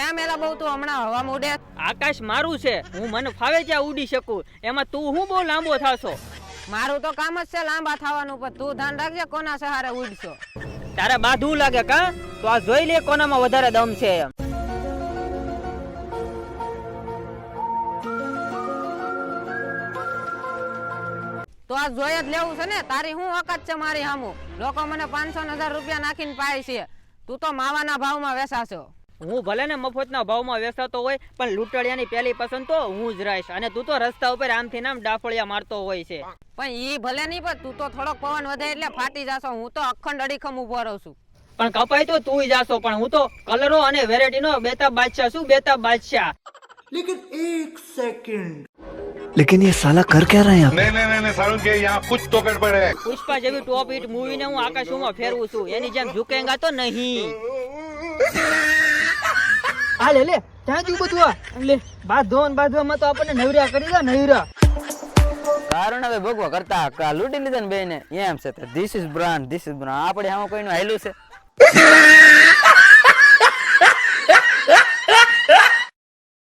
ક્યાં મેલા બહુ તું હમણાં હવામાં ઉડે? આકાશ મારું છે, હું મને ફાવે ત્યાં ઉડી શકું, એમાં તું હું બહુ લાંબો થાશો. મારું તો કામ જ છે લાંબા થવાનું, પણ તું ધ્યાન રાખજે કોના સહારે ઉડશો. તારે બાધું લાગે કા? તો આ જોઈ લે કોનામાં વધારે દમ છે એમ. તો આ જોઈ જ લેવું છે ને? તારી શું ઓકાત છે મારી સામું? લોકો મને 500,000 રૂપિયા નાખીને પાય છે, તું તો માવાના ભાવમાં વેચાશો. હું ભલે ને મફતના ભાવમાં વેચાતો હોય, પણ લૂંટડિયાની પહેલી પસંદ તો હું જ રહીશ. અને તું તો રસ્તા ઉપર આમથી નામ ડાફળિયા મારતો હોય છે. પણ ઈ ભલે નહીં, પણ તું તો થોડોક પવન વધે એટલે ફાટી જાશો. હું તો અખંડ અડીખમ ઉભો રહું છું. પણ કપાઈ તો તું જાશો, પણ હું તો કલરો અને વેરાયટીનો બેતાબ બાદશાહ છું, બેતાબ બાદશાહ. लेकिन एक सेकंड लेकिन ये साला कर क्या रहा है यहाँ? नहीं सारुण के यहाँ कुछ तो गड़बड़ है। પુષ્પા જેવી ટોપ હિટ મૂવીને હું આકાશમાં ફેરવું છું, એની જેમ ઝુકેંગા તો નહીં. આ લે ત્યાં જ બધું આ લે બાંધવામાં તો આપણને નવરા કરી દે નવરા. કારણ હવે ભોગવા કરતા કા લૂંટી લીધા ને બેને એમ છે. ધીસ ઇઝ બ્રાન્ડ આપણે આમાં કોઈનું હાયલું છે.